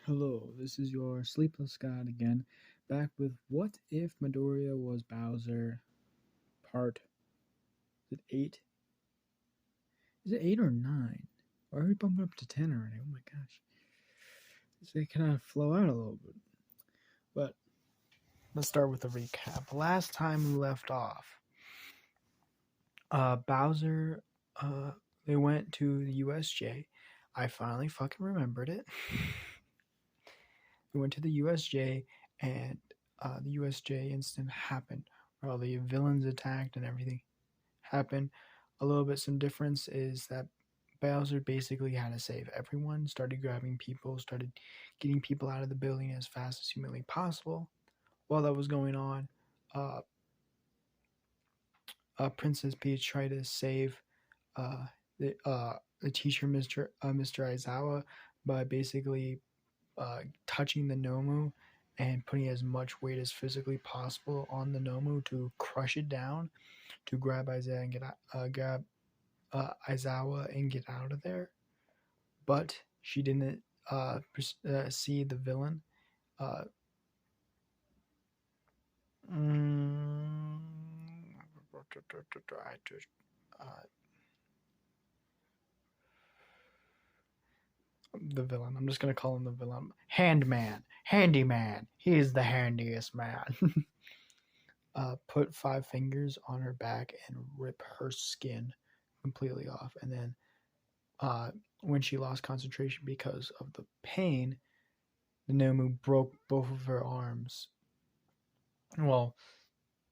Hello, this is your Sleepless God again, back with What If Midoriya Was Bowser, part, is it 8? Is it 8 or 9? Or are we bumping up to 10 already? Oh my gosh. They kind of flow out a little bit. But let's start with a recap. Last time we left off, Bowser, they went to the USJ. I finally fucking remembered it. We went to the USJ, and the USJ incident happened, where all the villains attacked and everything happened. A little bit some difference is that Bowser basically had to save everyone, started grabbing people, started getting people out of the building as fast as humanly possible. While that was going on, uh, Princess Peach tried to save uh, the teacher, Mr. Aizawa, by basically touching the Nomu and putting as much weight as physically possible on the Nomu to crush it down, to grab Isaiah and grab Aizawa and get out of there. But she didn't see the villain. Uh, mm, the villain. I'm just gonna call him the villain. Handyman. He's the handiest man. Put 5 fingers on her back and rip her skin completely off. And then when she lost concentration because of the pain, the Nomu broke both of her arms. Well,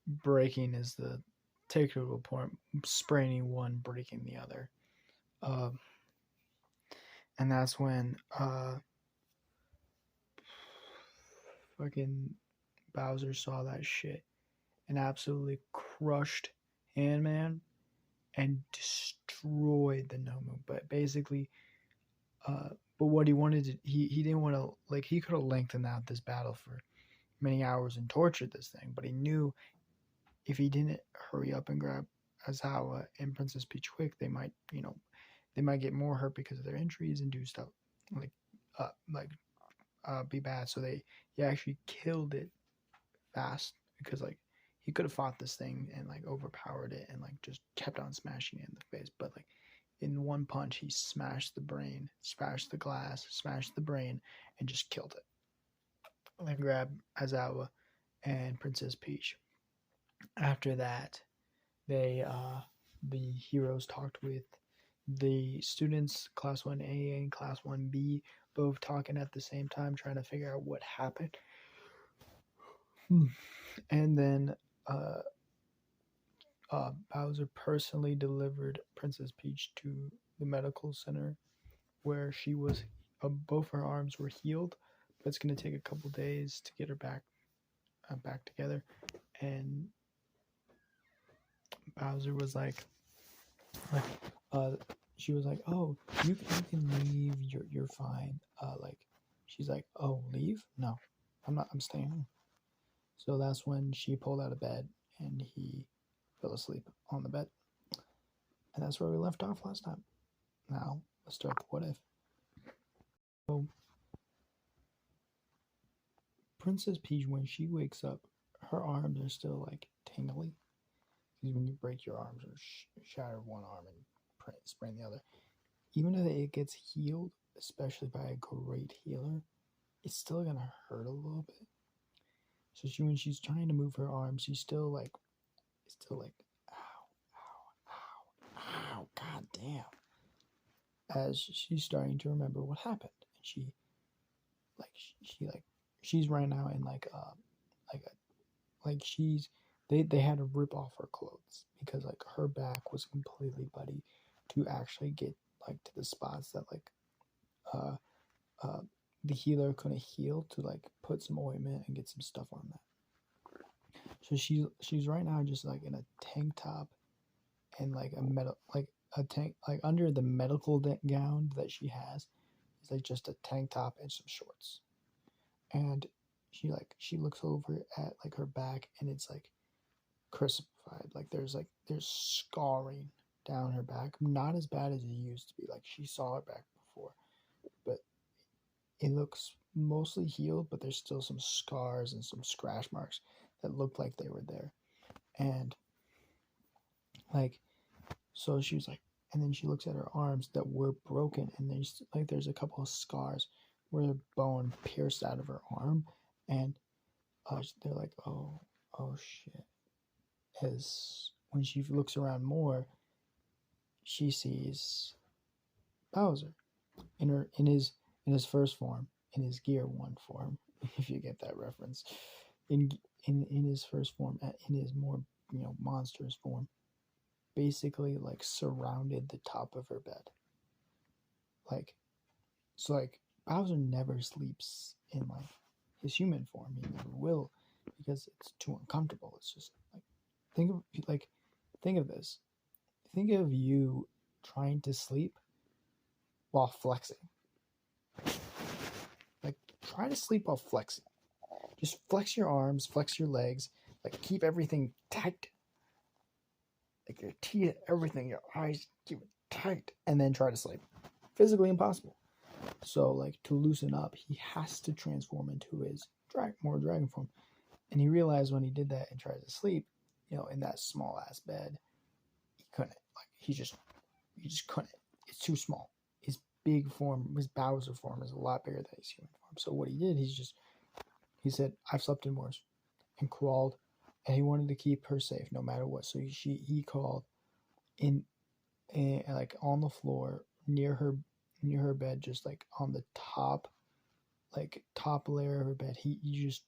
breaking is the technical point. Spraining one, breaking the other. And that's when fucking Bowser saw that shit and absolutely crushed Handman and destroyed the Nomu. But basically, but what he wanted to, he didn't want to, like, he could have lengthened out this battle for many hours and tortured this thing, but he knew if he didn't hurry up and grab Azawa and Princess Peach quick, they might, they might get more hurt because of their injuries and do stuff like, be bad. So he actually killed it fast because like he could have fought this thing and like overpowered it and like just kept on smashing it in the face, but like in one punch he smashed the brain, smashed the glass, smashed the brain, and just killed it. And then grabbed Azawa and Princess Peach. After that, the heroes talked with the students, class 1A and class 1B, both talking at the same time, trying to figure out what happened. And then Bowser personally delivered Princess Peach to the medical center where she was, both her arms were healed, but it's going to take a couple days to get her back together. And Bowser was like, she was like, "Oh, you can leave. You're fine." She's like, "Oh, leave? No, I'm not. I'm staying home." So that's when she pulled out of bed and he fell asleep on the bed. And that's where we left off last time. Now, let's start the what if. So, Princess Peach, when she wakes up, her arms are still like tingly. Because when you break your arms or shatter one arm and sprain the other, even if it gets healed, especially by a great healer, it's still gonna hurt a little bit. So when she's trying to move her arms, she's still like, ow, god damn. As she's starting to remember what happened, and she's right now in they had to rip off her clothes because like her back was completely bloody to actually get like to the spots that like the healer couldn't heal, to like put some ointment and get some stuff on that. So she's right now just like in a tank top and like a tank, like under the medical gown that she has is like just a tank top and some shorts. And she looks over at like her back and it's like crucified. Like there's scarring down her back. Not as bad as it used to be. Like she saw her back before, but it looks mostly healed, but there's still some scars and some scratch marks that look like they were there. And like, so she was like, and then she looks at her arms that were broken, and there's a couple of scars where the bone pierced out of her arm, and they're like, oh shit. As when she looks around more, she sees Bowser in his first form, in his Gear 1 form, if you get that reference. In his first form, in his more, monstrous form, basically like surrounded the top of her bed. Like, so like Bowser never sleeps in like his human form. He never will, because it's too uncomfortable. It's just like, think of this. Think of you trying to sleep while flexing. Like, try to sleep while flexing. Just flex your arms, flex your legs, like keep everything tight. Like your teeth, everything, your eyes, keep it tight, and then try to sleep. Physically impossible. So, like, to loosen up, he has to transform into his more dragon form. And he realized when he did that and tried to sleep, in that small ass bed, he couldn't. Like, he just couldn't. It's too small. His big form, his Bowser form, is a lot bigger than his human form. So what he did, he said, I've slept in worse, and crawled, and he wanted to keep her safe no matter what. So he crawled in, like on the floor near her bed, just like on the top layer of her bed. He just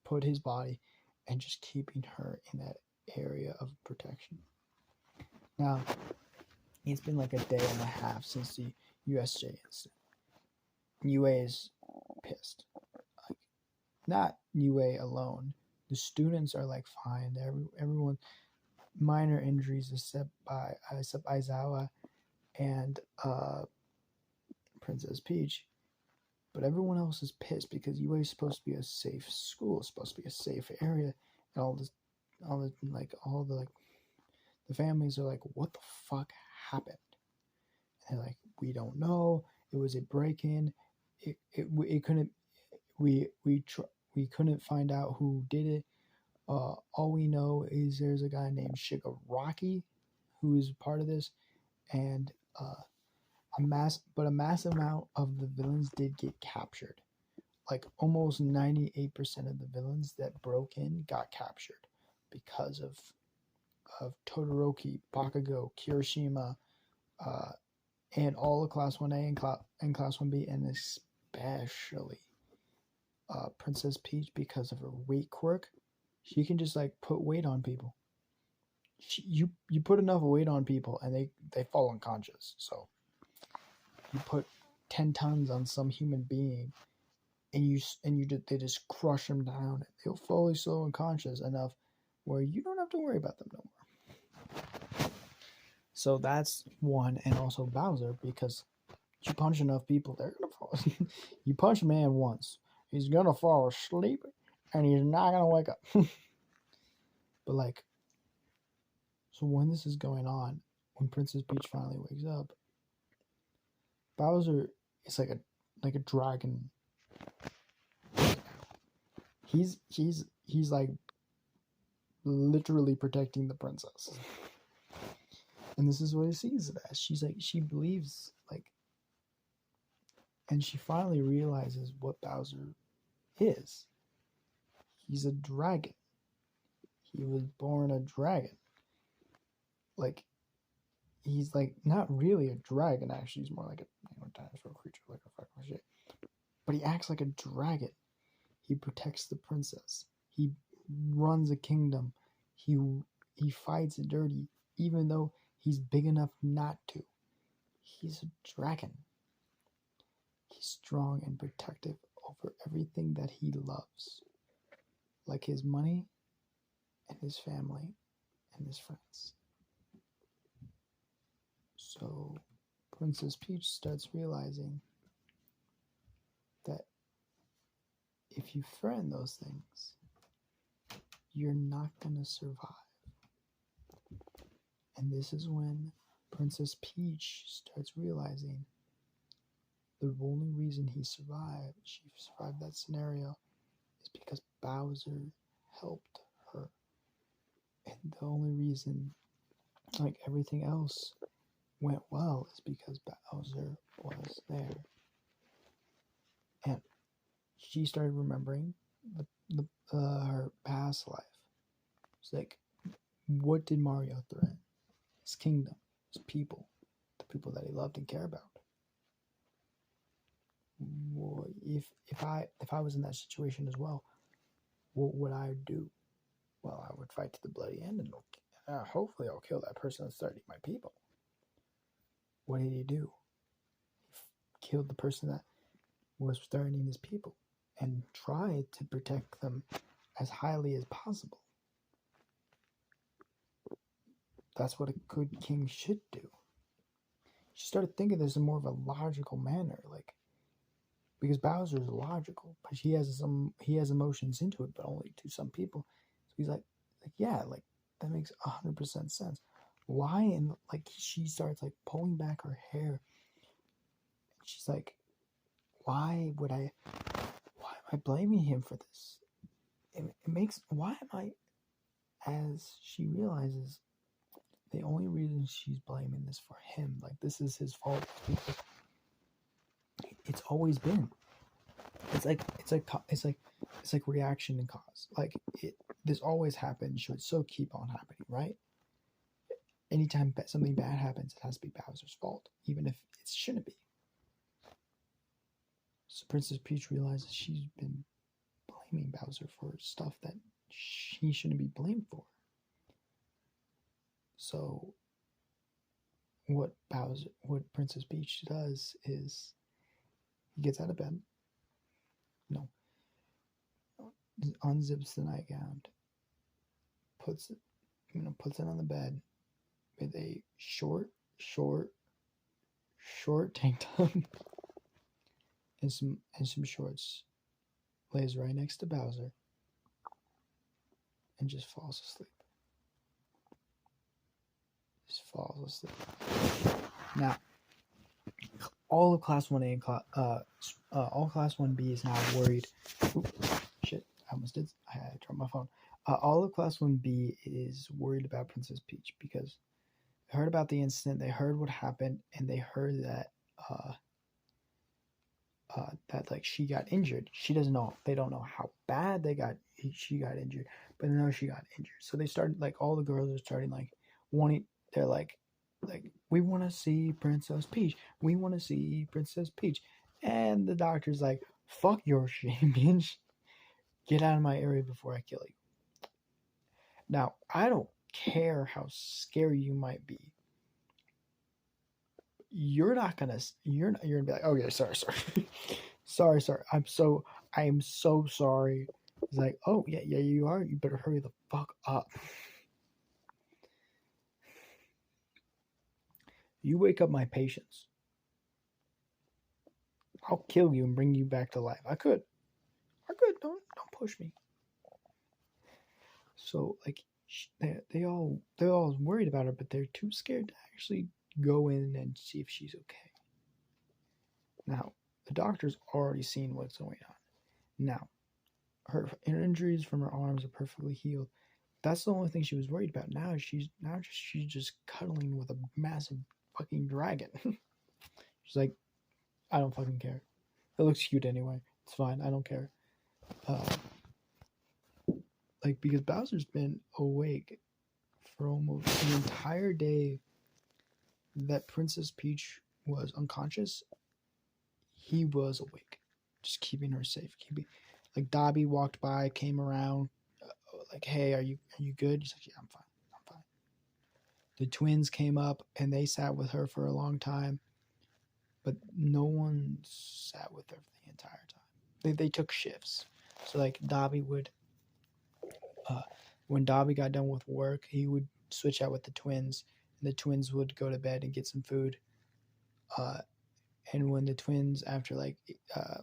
put his body and just keeping her in that area of protection. Now, it's been like a day and a half since the USJ incident. UA is pissed. Like, not UA alone. The students are like fine. Everyone, minor injuries except Aizawa and Princess Peach. But everyone else is pissed because UA is supposed to be a safe school. It's supposed to be a safe area. And the families are like, what the fuck happened? And they're like, we don't know. It was a break-in. We couldn't find out who did it. All we know is there's a guy named Shigaraki who is part of this, and a massive amount of the villains did get captured. Like almost 98% of the villains that broke in got captured because of Todoroki, Bakugo, Kirishima, and all of Class 1A and Class 1B, and especially Princess Peach, because of her weight quirk. She can just like put weight on people. You put enough weight on people and they fall unconscious. So you put 10 tons on some human being and they just crush them down. They'll fall so unconscious enough where you don't have to worry about them no more. So that's one. And also Bowser, because you punch enough people, they're gonna fall. You punch a man once, he's gonna fall asleep and he's not gonna wake up. But like, so when this is going on, when Princess Peach finally wakes up, Bowser is like a dragon. He's like literally protecting the princess. And this is what he sees it as. She believes, like, and she finally realizes what Bowser is. He's a dragon. He was born a dragon. Like, he's like not really a dragon, actually. He's more like a dinosaur creature, like a fucking shit. But he acts like a dragon. He protects the princess. He runs a kingdom. He fights dirty, even though he's big enough not to. He's a dragon. He's strong and protective over everything that he loves, like his money and his family and his friends. So Princess Peach starts realizing that if you threaten those things, you're not going to survive. And this is when Princess Peach starts realizing The only reason she survived that scenario, is because Bowser helped her. And the only reason, like, everything else went well is because Bowser was there. And she started remembering her past life. It's like, what did Mario threaten? His kingdom, his people, the people that he loved and cared about. Well, if I was in that situation as well, what would I do? Well, I would fight to the bloody end, and hopefully I'll kill that person that's threatening my people. What did he do? He killed the person that was threatening his people and tried to protect them as highly as possible. That's what a good king should do. She started thinking this in more of a logical manner, like, because Bowser is logical, but he has emotions into it, but only to some people. So he's like yeah, like, that makes 100% sense. Why? And like, she starts like pulling back her hair. She's like, why am I blaming him for this? Why am I? As she realizes, the only reason she's blaming this for him, like, this is his fault, because it's always been. It's like reaction and cause. Like, this always happens, so keep on happening, right? Anytime something bad happens, it has to be Bowser's fault, even if it shouldn't be. So Princess Peach realizes she's been blaming Bowser for stuff that she shouldn't be blamed for. So what Princess Peach does is, he gets out of bed. No. Unzips the nightgown, puts it on the bed with a short tank top and some shorts. Lays right next to Bowser and just falls asleep. Now, all of Class 1A and all Class 1B is now worried. Shit, I almost did. I had to drop my phone. All of Class 1B is worried about Princess Peach because they heard about the incident, they heard what happened, and they heard that like, she got injured. They don't know how bad she got injured, but they know she got injured. So they started, like, all the girls are starting, like, wanting. They're like, we want to see Princess Peach. We want to see Princess Peach. And the doctor's like, fuck your shit, bitch. Get out of my area before I kill you. Now, I don't care how scary you might be. You're gonna be like, okay, sorry. sorry. I'm so sorry. It's like, oh yeah, you are. You better hurry the fuck up. You wake up my patience, I'll kill you and bring you back to life. I could. Don't push me. So, like, they all worried about her, but they're too scared to actually go in and see if she's okay. Now, the doctor's already seen what's going on. Now, her injuries from her arms are perfectly healed. That's the only thing she was worried about. Now she's just cuddling with a massive fucking dragon. She's like, I don't fucking care. It looks cute anyway. It's fine. I don't care. Like, because Bowser's been awake for almost the entire day that Princess Peach was unconscious. He was awake, just keeping her safe. Like, Dobby walked by, came around, like, hey, are you good? She's like, yeah, I'm fine. The twins came up and they sat with her for a long time, but no one sat with her for the entire time. They took shifts. So, like, Dobby would, when Dobby got done with work, he would switch out with the twins, and the twins would go to bed and get some food. And when the twins,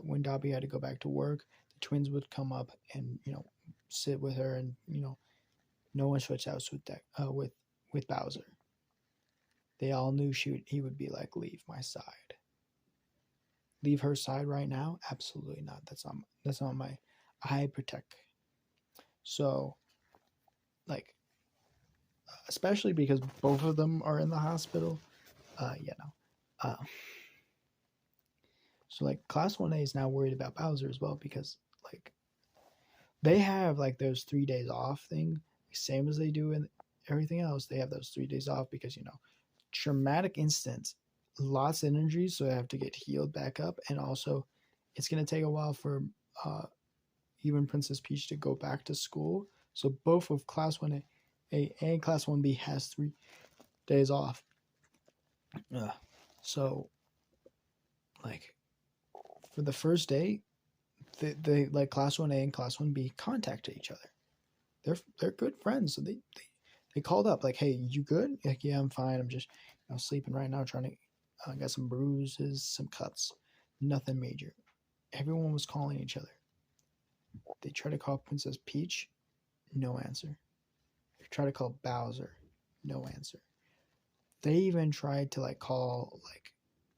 when Dobby had to go back to work, the twins would come up and, sit with her, and, no one switched out with Bowser. They all knew he would be like, leave my side. leave her side right now? Absolutely not. That's not my. I protect. So like, especially because both of them are in the hospital. You know. Uh, so like class 1A is now worried about Bowser as well because like they have like those 3 days off thing, same as they do in everything else. They have those 3 days off because traumatic instance, lots of energy, so they have to get healed back up, and also it's gonna take a while for uh, even Princess Peach to go back to school. So both of Class 1A and Class 1B has 3 days off. So like for the first day, they like Class 1A and Class 1B contacted each other. They're good friends, so they called up like, "Hey, you good?" Like, "Yeah, I'm fine. I'm just sleeping right now, trying to got some bruises, some cuts, nothing major." Everyone was calling each other. They tried to call Princess Peach, no answer. They tried to call Bowser, no answer. They even tried to like call like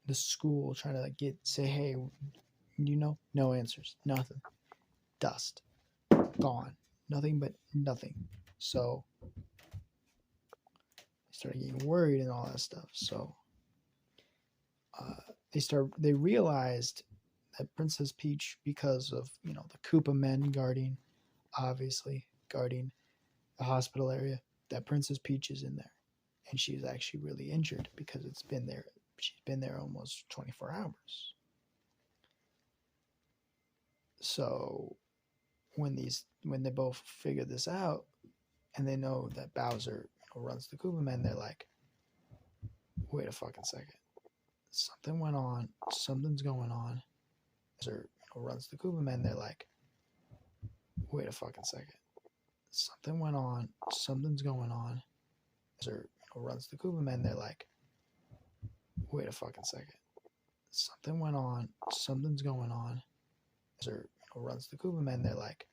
the school, trying to like say, "Hey, no answers, nothing, dust, gone, nothing but nothing." So they started getting worried and all that stuff. So they realized that Princess Peach, because of the Koopa men obviously guarding the hospital area, that Princess Peach is in there, and she's actually really injured because it's been there. She's been there almost 24 hours. So when they both figure this out, and they know that Bowser runs the Koopa men, they're like, "Wait a fucking second, something went on. Something's going on." Bowser runs the Koopa men, they're like, "Wait a fucking second, something went on. Something's going on." Bowser runs the Koopa men, they're like, "Wait a fucking second, something went on. Something's going on." Bowser runs the Koopa men, they're like,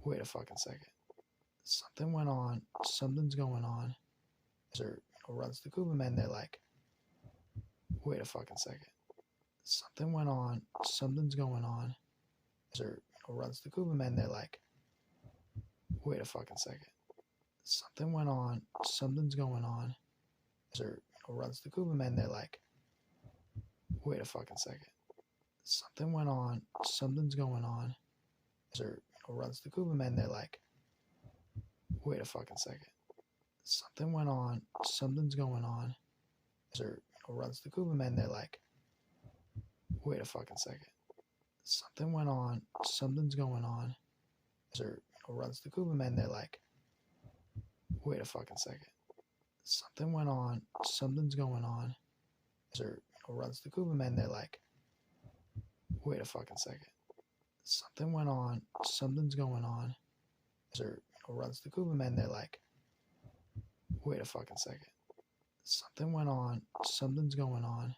"Wait a fucking second, something went on. Something's going on." Bowser runs the Koopa men, they're like, "Wait a fucking second, something went on. Something's going on." Bowser runs the Koopa men, they're like, "Wait a fucking second, something went on. Something's going on." Bowser runs the Koopa men, they're like, "Wait a fucking second, something went on. Something's going on." Bowser runs the Koopa men, they're like, "Wait a fucking second, something went on. Something's going on." Bowser runs the Koopa men, they're like, "Wait a fucking second, something went on. Something's going on." Bowser runs the Koopa men, they're like, "Wait a fucking second, something went on. Something's going on." Bowser runs the Koopa men, they're like, "Wait a fucking second, something went on. Something's going on." Bowser runs the Koopa men, they're like, "Wait a fucking second, something went on. Something's going on." Bowser runs the Koopa men, they're like, "Wait a fucking second, something went on. Something's going on."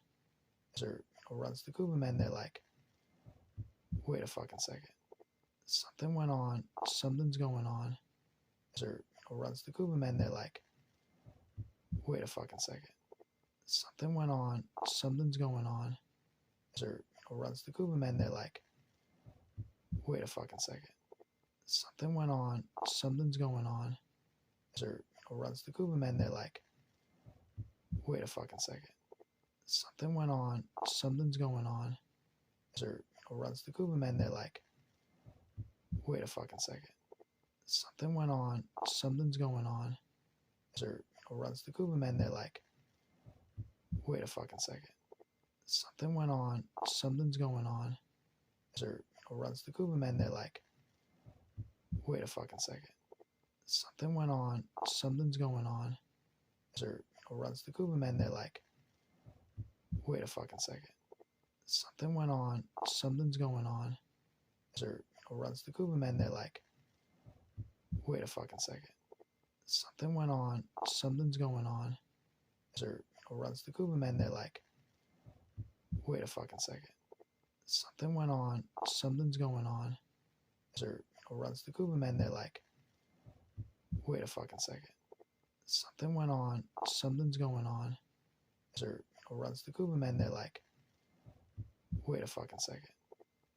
Bowser runs the Koopa men, they're like, "Wait a fucking second, something went on. Something's going on." Bowser runs the Koopa men, they're like, "Wait a fucking second, something went on. Something's going on." Bowser runs the Koopa men, they're like, "Wait a fucking second, something went on. Something's going on." Bowser runs the Koopa men, they're like, "Wait a fucking second, something went on. Something's going on." Bowser runs the Koopa men, they're like, "Wait a fucking second, something went on. Something's going on." Bowser runs the Koopa men, they're like, "Wait a fucking second, something went on. Something's going on." Bowser runs the Koopa men, they're like, "Wait a fucking second, something went on. Something's going on." Bowser runs the Koopa men, they're like, "Wait a fucking second, something went on. Something's going on." Bowser runs the Koopa men, they're like, "Wait a fucking second, something went on. Something's going on." Bowser runs the Koopa men, they're like, "Wait a fucking second, something went on. Something's going on." Bowser runs the Koopa men, they're like, wait a fucking second.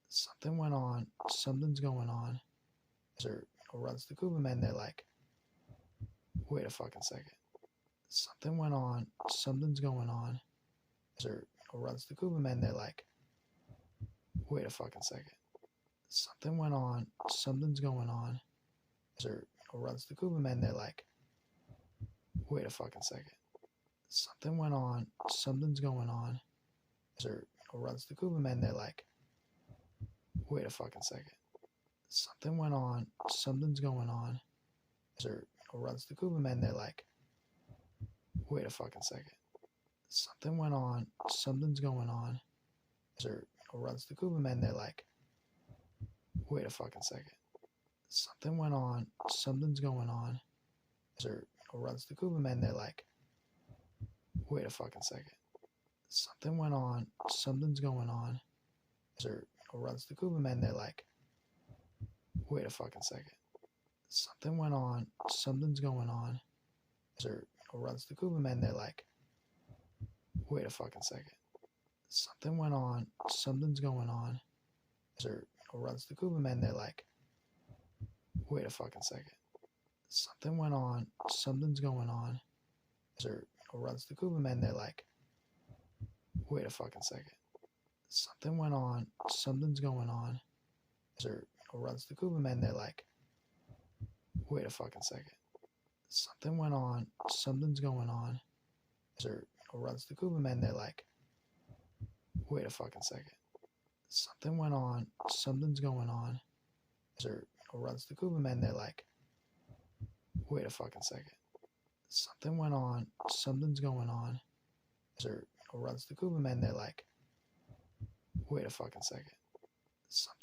Something went on. Something's going on. Runs the Kuberman. They're like, wait a fucking second. Something went on. Something's going on. Runs the Kuberman. They're like, wait a fucking second. Something went on. Something's going on. Runs the Kuberman. They're like, wait a fucking second. Something went on. Something's going on. Runs the Kuberman. They're like, wait a fucking second. Something went on. Something's going on. Runs the Kuberman. They're like, wait a fucking second. Something went on. Something's going on. Runs the Kuberman. They're like, wait a fucking second. Something went on. Something's going on. Runs the Kuberman. They're like, wait a fucking second. Something went on. Something's going on. Runs the Kuberman. They're like, wait a fucking second. Something went on. Something's going on. Runs the Kuberman. They're like, wait a fucking second. Something went on. Something's going on. Runs the Kuberman. They're like, wait a fucking second. Something went on. Something's going on. Runs the Kuberman. They're like, wait a fucking second. Something went on. Something's going on. Runs the Kuberman. They're like, wait a fucking second. Something went on. Something's going on. Runs the Kuberman. They're like, wait a fucking second. Something went on. Something's going on. Runs the Kuberman. They're like, wait a fucking second. Something went on. Something's going on. Runs the Kuberman. They're like, wait a fucking second. Something